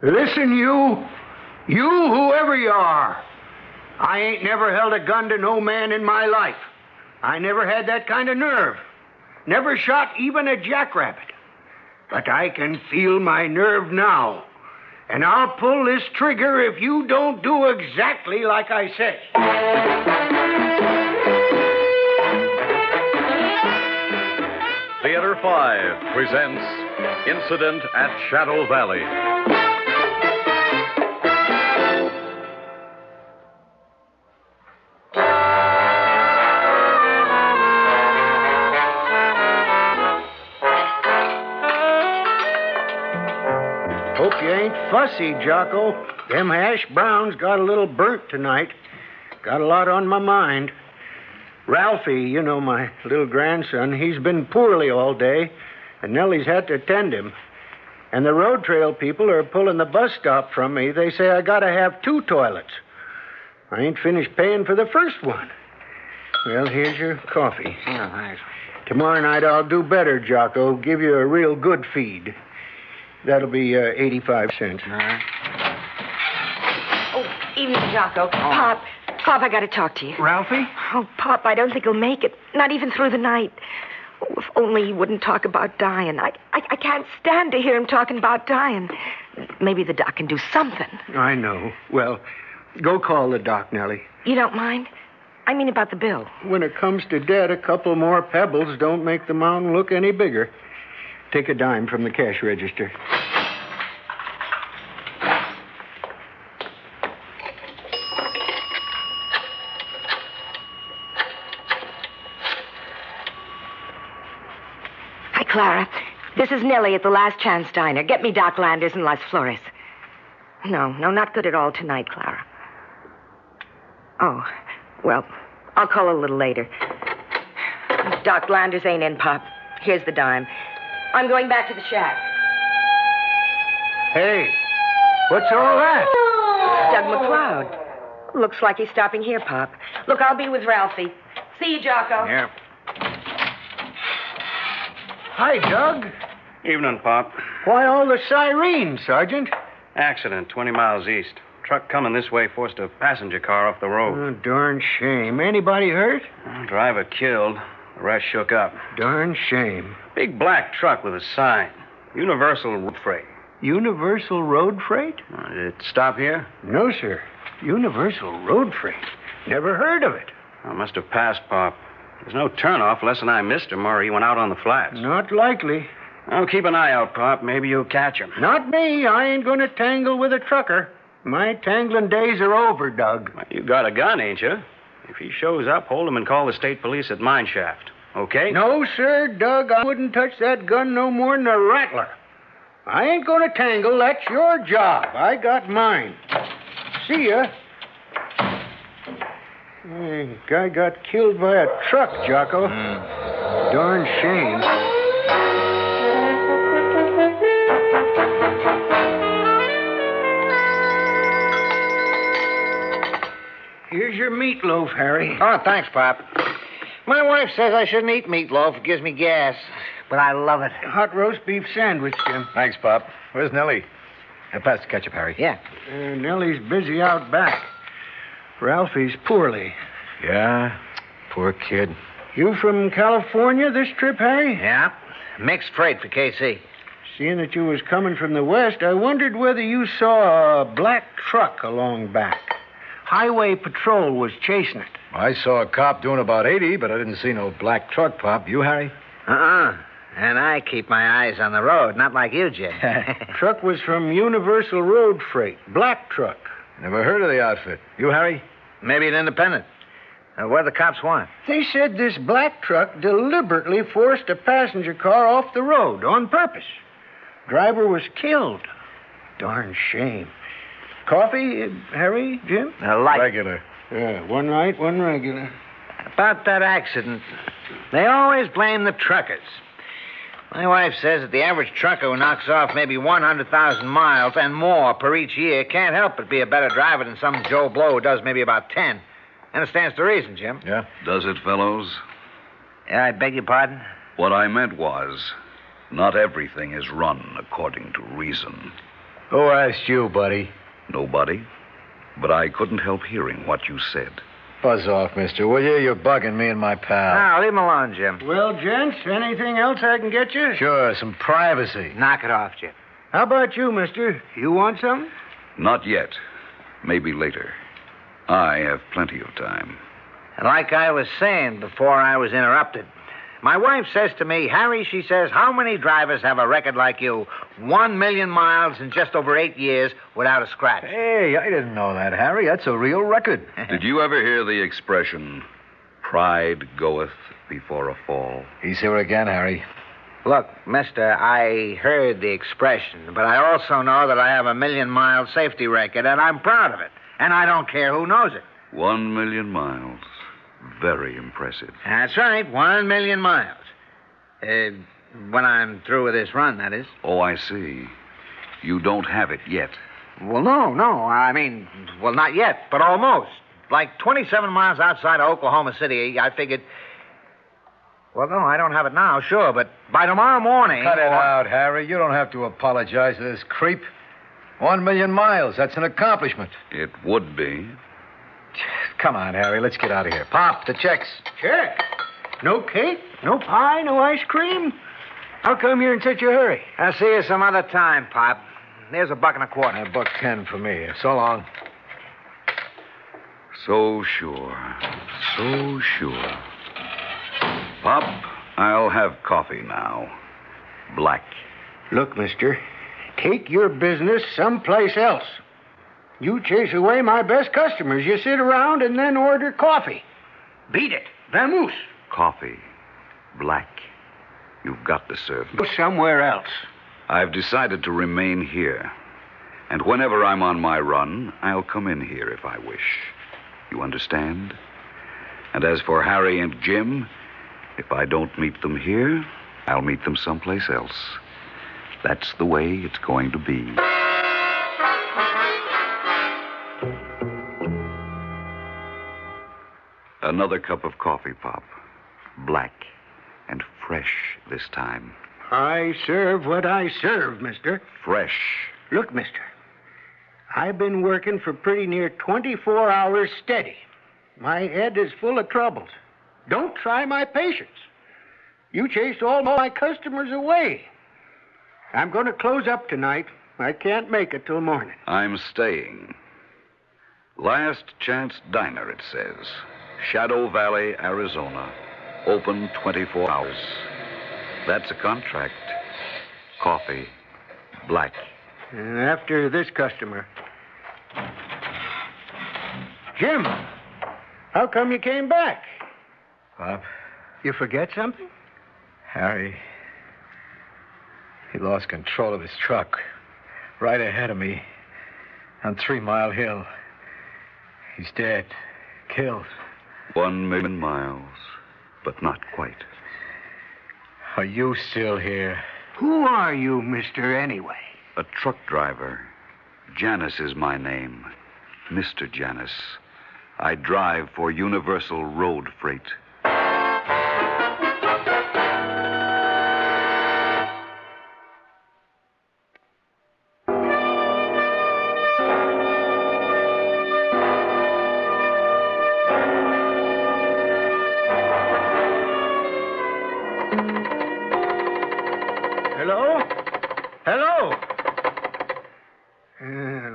Listen, you whoever you are. I ain't never held a gun to no man in my life. I never had that kind of nerve. Never shot even a jackrabbit. But I can feel my nerve now. And I'll pull this trigger if you don't do exactly like I said. Theater 5 presents Incident at Shadow Valley. Hope you ain't fussy, Jocko. Them hash browns got a little burnt tonight. Got a lot on my mind. Ralphie, you know, my little grandson, he's been poorly all day, and Nellie's had to attend him. And the road trail people are pulling the bus stop from me. They say I gotta have 2 toilets. I ain't finished paying for the first one. Well, here's your coffee. Oh, thanks. Tomorrow night I'll do better, Jocko. Give you a real good feed. That'll be 85 cents. All right. Oh, evening, Jocko. Pop, I got to talk to you. Ralphie? Oh, Pop, I don't think he'll make it. Not even through the night. Oh, if only he wouldn't talk about dying. I can't stand to hear him talking about dying. Maybe the doc can do something. I know. Well, go call the doc, Nellie. You don't mind? I mean about the bill. When it comes to debt, a couple more pebbles don't make the mountain look any bigger. Take a dime from the cash register. Hi, Clara. This is Nellie at the Last Chance Diner. Get me Doc Landers and Las Flores. No, not good at all tonight, Clara. Oh, well, I'll call a little later. Doc Landers ain't in, Pop. Here's the dime. I'm going back to the shack. Hey, what's all that? It's Doug McLeod. Looks like he's stopping here, Pop. Look, I'll be with Ralphie. See you, Jocko. Yeah. Hi, Doug. Evening, Pop. Why all the sirens, Sergeant? Accident 20 miles east. Truck coming this way forced a passenger car off the road. Oh, darn shame. Anybody hurt? Driver killed. The rest shook up. Darn shame. Big black truck with a sign. Universal Road Freight. Universal Road Freight? Did it stop here? No, sir. Universal Road Freight. Never heard of it. I must have passed, Pop. There's no turnoff unless I missed him or he went out on the flats. Not likely. Oh, keep an eye out, Pop. Maybe you'll catch him. Not me. I ain't going to tangle with a trucker. My tangling days are over, Doug. Well, you got a gun, ain't you? If he shows up, hold him and call the state police at Mine Shaft. Okay? No, sir, Doug. I wouldn't touch that gun no more than a rattler. I ain't going to tangle. That's your job. I got mine. See ya. Hey, guy got killed by a truck, Jocko. Darn shame. Here's your meatloaf, Harry. Oh, thanks, Pop. My wife says I shouldn't eat meatloaf. It gives me gas. But I love it. Hot roast beef sandwich, Jim. Thanks, Pop. Where's Nellie? Pass the ketchup, Harry. Yeah. Nellie's busy out back. Ralphie's poorly. Yeah? Poor kid. You from California this trip, Harry? Yeah. Mixed freight for KC. Seeing that you was coming from the west, I wondered whether you saw a black truck along back. Highway Patrol was chasing it. I saw a cop doing about 80, but I didn't see no black truck, Pop. You, Harry? And I keep my eyes on the road, not like you, Jim. Truck was from Universal Road Freight. Black truck. Never heard of the outfit. You, Harry? Maybe an independent. What do the cops want? They said this black truck deliberately forced a passenger car off the road on purpose. Driver was killed. Darn shame. Coffee, Harry, Jim? Light. Regular. Yeah, one light, one regular. About that accident, they always blame the truckers. My wife says that the average trucker who knocks off maybe 100,000 miles and more per each year can't help but be a better driver than some Joe Blow who does maybe about 10. And it stands to reason, Jim. Yeah? Does it, fellows? Yeah, I beg your pardon? What I meant was, not everything is run according to reason. Who asked you, buddy? Nobody. But I couldn't help hearing what you said. Buzz off, mister, will you? You're bugging me and my pal. Now, leave him alone, Jim. Well, gents, anything else I can get you? Sure, some privacy. Knock it off, Jim. How about you, mister? You want something? Not yet. Maybe later. I have plenty of time. And like I was saying before I was interrupted, my wife says to me, Harry, she says, how many drivers have a record like you? 1 million miles in just over 8 years without a scratch. Hey, I didn't know that, Harry. That's a real record. Did you ever hear the expression, pride goeth before a fall? He's here again, Harry. Look, mister, I heard the expression, but I also know that I have a 1 million mile safety record, and I'm proud of it. And I don't care who knows it. 1 million miles. Very impressive. That's right, 1 million miles. When I'm through with this run, that is. Oh, I see. You don't have it yet. Well, no. I mean, well, not yet, but almost. Like 27 miles outside of Oklahoma City, I figured... Well, no, I don't have it now, sure, but by tomorrow morning... Cut it out, Harry. You don't have to apologize to this creep. 1 million miles, that's an accomplishment. It would be. Come on, Harry, let's get out of here. Pop, the checks. Check. No cake, no pie, no ice cream. How come you're in such a hurry? I'll see you some other time, Pop. There's $1.25. $1.10 for me. So long. So sure. So sure. Pop, I'll have coffee now. Black. Look, mister, take your business someplace else. You chase away my best customers. You sit around and then order coffee. Beat it. Vamoose. Coffee. Black. You've got to serve me. Go somewhere else. I've decided to remain here. And whenever I'm on my run, I'll come in here if I wish. You understand? And as for Harry and Jim, if I don't meet them here, I'll meet them someplace else. That's the way it's going to be. Another cup of coffee, Pop. Black and fresh this time. I serve what I serve, mister. Fresh. Look, mister, I've been working for pretty near 24 hours steady. My head is full of troubles. Don't try my patience. You chased all my customers away. I'm going to close up tonight. I can't make it till morning. I'm staying. Last Chance Diner, it says. Shadow Valley, Arizona. Open 24 hours. That's a contract. Coffee. Black. And after this customer. Jim, how come you came back? Pop, You forget something? Harry, he lost control of his truck. Right ahead of me. On 3 Mile Hill. He's dead. Killed. 1 million miles. But not quite. Are you still here? Who are you, mister, anyway? A truck driver. Janus is my name. Mr. Janus. I drive for Universal Road Freight. Hello? Hello?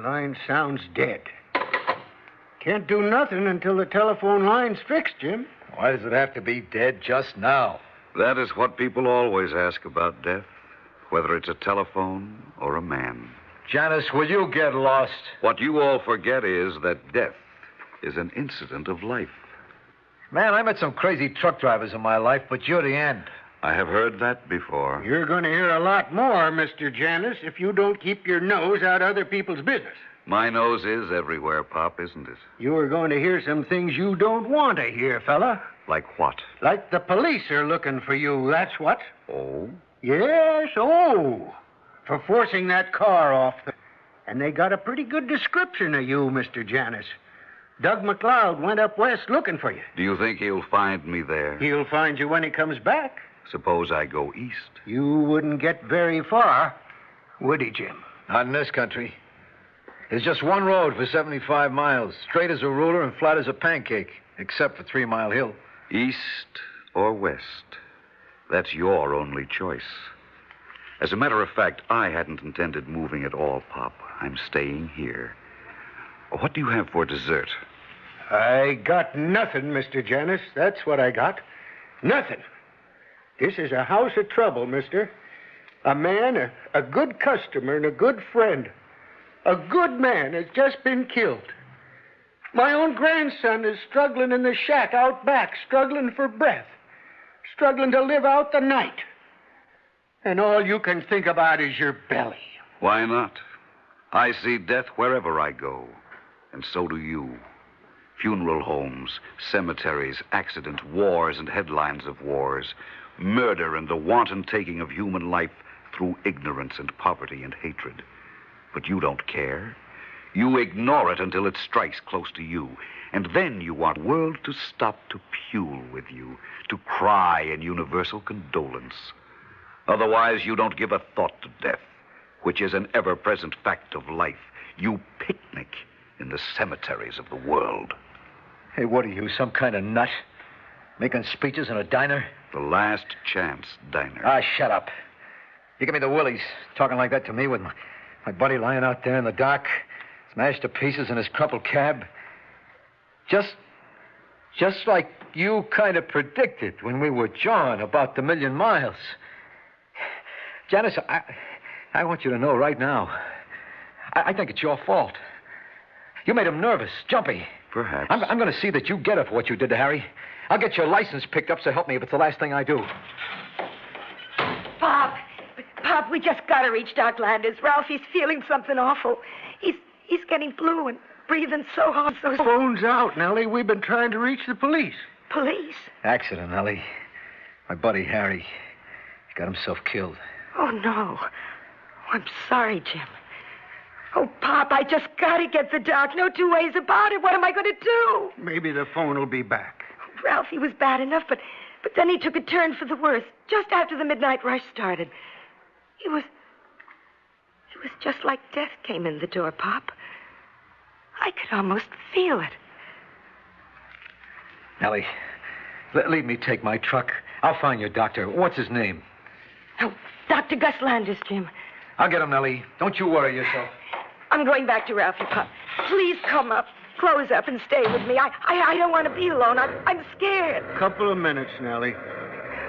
Line sounds dead. Can't do nothing until the telephone line's fixed, Jim. Why does it have to be dead just now? That is what people always ask about death, whether it's a telephone or a man. Janus, will you get lost? What you all forget is that death is an incident of life. Man, I met some crazy truck drivers in my life, but you're the end. I have heard that before. You're going to hear a lot more, Mr. Janus, if you don't keep your nose out of other people's business. My nose is everywhere, Pop, isn't it? You are going to hear some things you don't want to hear, fella. Like what? Like the police are looking for you, that's what. Oh? Yes, for forcing that car off. And they got a pretty good description of you, Mr. Janus. Doug McLeod went up west looking for you. Do you think he'll find me there? He'll find you when he comes back. Suppose I go east. You wouldn't get very far, would he, Jim? Not in this country. There's just one road for 75 miles, straight as a ruler and flat as a pancake, except for 3 Mile Hill. East or west? That's your only choice. As a matter of fact, I hadn't intended moving at all, Pop. I'm staying here. What do you have for dessert? I got nothing, Mr. Janus. That's what I got. Nothing. This is a house of trouble, mister. A man, a good customer, and a good friend. A good man has just been killed. My own grandson is struggling in the shack out back, struggling for breath, struggling to live out the night. And all you can think about is your belly. Why not? I see death wherever I go, and so do you. Funeral homes, cemeteries, accidents, wars, and headlines of wars, murder and the wanton taking of human life through ignorance and poverty and hatred. But you don't care. You ignore it until it strikes close to you. And then you want the world to stop to pule with you, to cry in universal condolence. Otherwise, you don't give a thought to death, which is an ever-present fact of life. You picnic in the cemeteries of the world. Hey, what are you, some kind of nut? Making speeches in a diner? The last chance diner. Ah, shut up. You give me the willies, talking like that to me with my buddy lying out there in the dock, smashed to pieces in his crumpled cab. Just like you kind of predicted when we were jawing about the 1,000,000 miles. Janus, I want you to know right now, I think it's your fault. You made him nervous, jumpy. Perhaps. I'm going to see that you get it for what you did to Harry. I'll get your license picked up, so help me if it's the last thing I do. Pop, we just got to reach Doc Landers. Ralphie's feeling something awful. He's getting blue and breathing so hard. The phone's out, Nellie. We've been trying to reach the police. Police? Accident, Nellie. My buddy Harry, he got himself killed. Oh, no. I'm sorry, Jim. Oh, Pop, I just got to get the doc. No two ways about it. What am I going to do? Maybe the phone will be back. Ralphie was bad enough, but then he took a turn for the worse just after the midnight rush started. He was just like death came in the door, Pop. I could almost feel it. Nellie, leave me take my truck. I'll find your doctor. What's his name? Oh, Dr. Gus Landers, Jim. I'll get him, Nellie. Don't you worry yourself. I'm going back to Ralphie, Pop. Please come up, close up, and stay with me. I don't want to be alone. I'm scared. Couple of minutes, Nellie.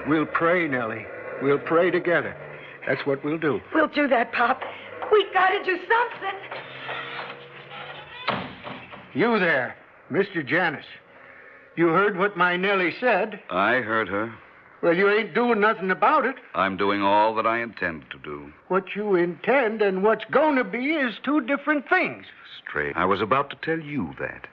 We'll pray, Nellie. We'll pray together. That's what we'll do. We'll do that, Pop. We got to do something. You there, Mr. Janus. You heard what my Nellie said. I heard her. Well, you ain't doing nothing about it. I'm doing all that I intend to do. What you intend and what's going to be is two different things. Straight. I was about to tell you that.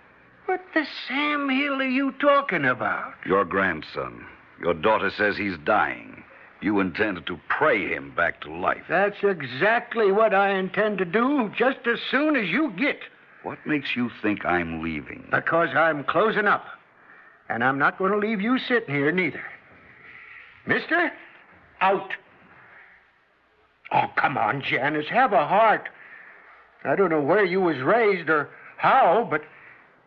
What the Sam Hill are you talking about? Your grandson. Your daughter says he's dying. You intend to pray him back to life. That's exactly what I intend to do just as soon as you get. What makes you think I'm leaving? Because I'm closing up. And I'm not going to leave you sitting here, neither. Mister, out. Oh, come on, Janus. Have a heart. I don't know where you was raised or how, but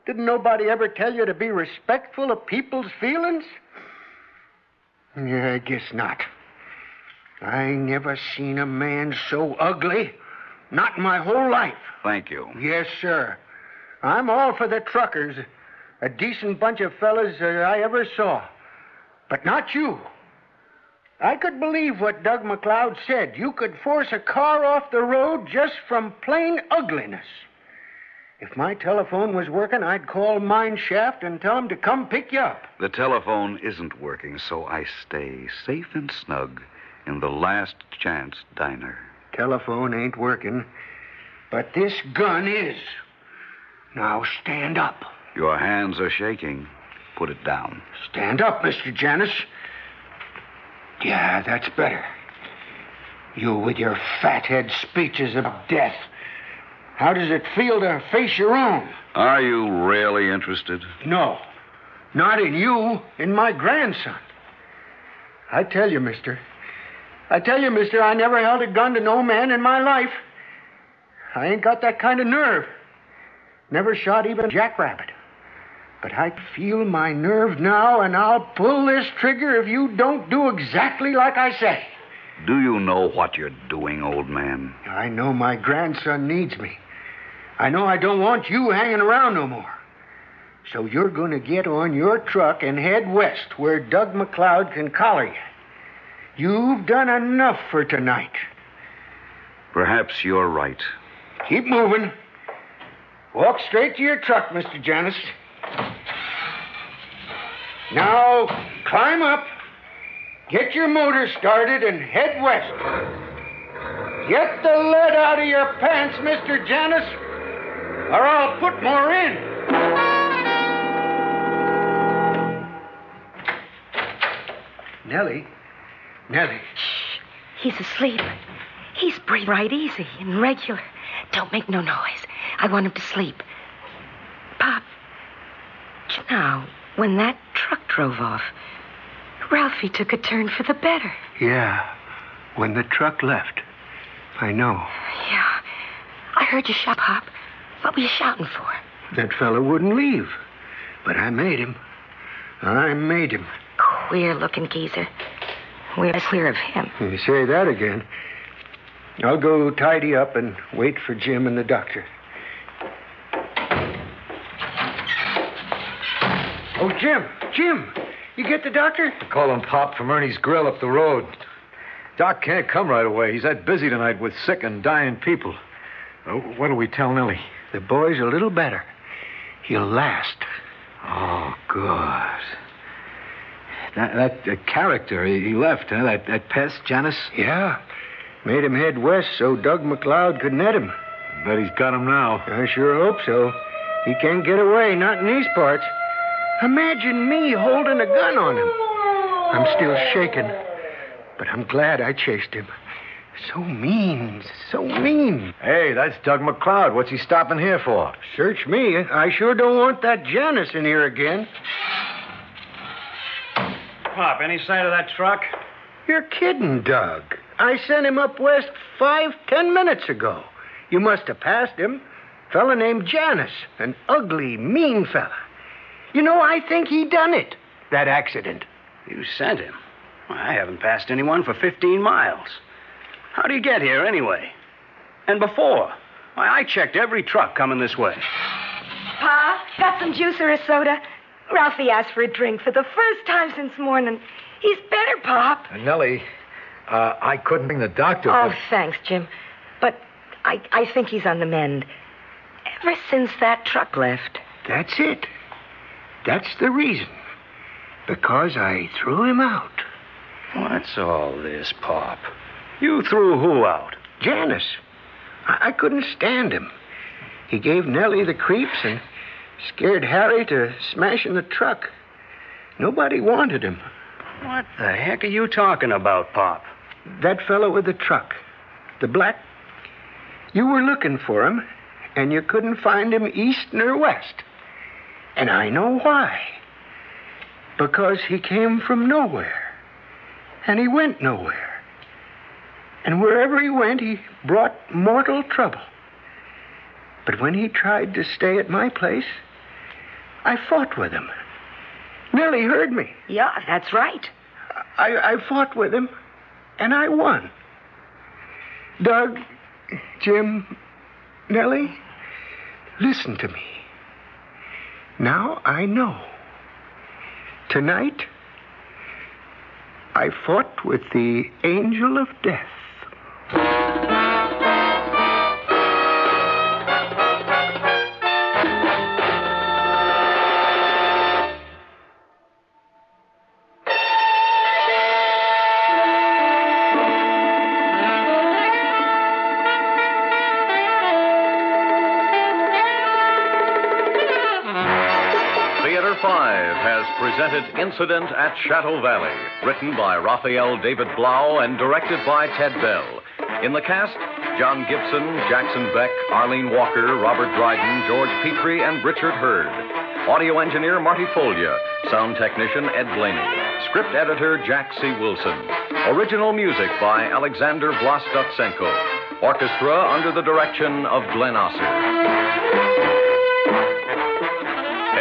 didn't nobody ever tell you to be respectful of people's feelings? Yeah, I guess not. I never seen a man so ugly. Not in my whole life. Thank you. Yes, sir. I'm all for the truckers. A decent bunch of fellas I ever saw. But not you. I could believe what Doug McLeod said. You could force a car off the road just from plain ugliness. If my telephone was working, I'd call Mine Shaft and tell them to come pick you up. The telephone isn't working, so I stay safe and snug in the last chance diner. Telephone ain't working, but this gun is. Now stand up. Your hands are shaking. Put it down. Stand up, Mr. Janus. Yeah, that's better. You with your fathead speeches of death. How does it feel to face your own? Are you really interested? No. Not in you, in my grandson. I tell you, mister, I never held a gun to no man in my life. I ain't got that kind of nerve. Never shot even a jackrabbit. But I feel my nerve now, and I'll pull this trigger if you don't do exactly like I say. Do you know what you're doing, old man? I know my grandson needs me. I know I don't want you hanging around no more. So you're going to get on your truck and head west where Doug McLeod can collar you. You've done enough for tonight. Perhaps you're right. Keep moving. Walk straight to your truck, Mr. Janus. Now, climb up, get your motor started, and head west. Get the lead out of your pants, Mr. Janus, or I'll put more in. Nellie. Shh. He's asleep. He's breathing right easy and regular. Don't make no noise. I want him to sleep. Pop, now, when that truck drove off, Ralphie took a turn for the better. Yeah, when the truck left. I know. Yeah, I heard you shout, Pop. What were you shouting for? That fella wouldn't leave, but I made him. Queer-looking geezer. We're clear of him. You say that again. I'll go tidy up and wait for Jim and the doctor. Oh, Jim, you get the doctor? I called on Pop from Ernie's Grill up the road. Doc can't come right away. He's that busy tonight with sick and dying people. What'll we tell Nellie? The boy's a little better. He'll last. Oh, good. That character, he left, huh? That pest, Janus? Yeah. Made him head west so Doug McLeod could net him. Bet he's got him now. I sure hope so. He can't get away, not in these parts. Imagine me holding a gun on him. I'm still shaking, but I'm glad I chased him. So mean. Hey, that's Doug McLeod. What's he stopping here for? Search me. I sure don't want that Janus in here again. Pop, any sight of that truck? You're kidding, Doug. I sent him up west 5-10 minutes ago. You must have passed him. Fella named Janus. An ugly, mean fella. You know, I think he done it. That accident. You sent him? I haven't passed anyone for 15 miles. How'd he get here, anyway? And before? Why, I checked every truck coming this way. Pa, got some juice or a soda? Ralphie asked for a drink for the first time since morning. He's better, Pop. Nellie, I couldn't bring the doctor. Oh, thanks, Jim. But I think he's on the mend. Ever since that truck left. That's it. That's the reason. Because I threw him out. What's all this, Pop? You threw who out? Janus. I couldn't stand him. He gave Nellie the creeps and scared Harry to smash in the truck. Nobody wanted him. What the heck are you talking about, Pop? That fellow with the truck. The black. You were looking for him, and you couldn't find him east nor west. And I know why. Because he came from nowhere. And he went nowhere. And wherever he went, he brought mortal trouble. But when he tried to stay at my place, I fought with him. Nellie heard me. Yeah, that's right. I fought with him, and I won. Doug, Jim, Nellie, listen to me. Now I know. Tonight, I fought with the angel of death. Presented Incident at Shadow Valley, written by Raphael David Blau and directed by Ted Bell. In the cast, John Gibson, Jackson Beck, Arlene Walker, Robert Dryden, George Petrie, and Richard Hurd. Audio engineer Marty Folia. Sound technician Ed Begley. Script editor Jack C. Wilson. Original music by Alexander Vlastotsenko. Orchestra under the direction of Glenn Osser.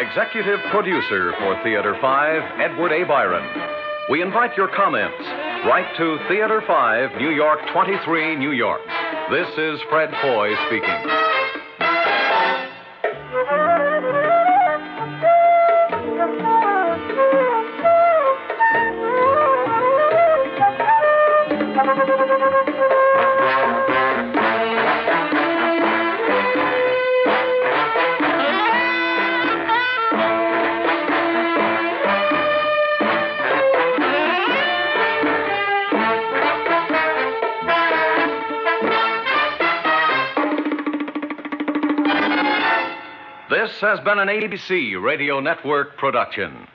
Executive producer for Theater 5, Edward A. Byron. We invite your comments. Write to Theater 5, New York 23, New York. This is Fred Foy speaking. This has been an ABC Radio Network production.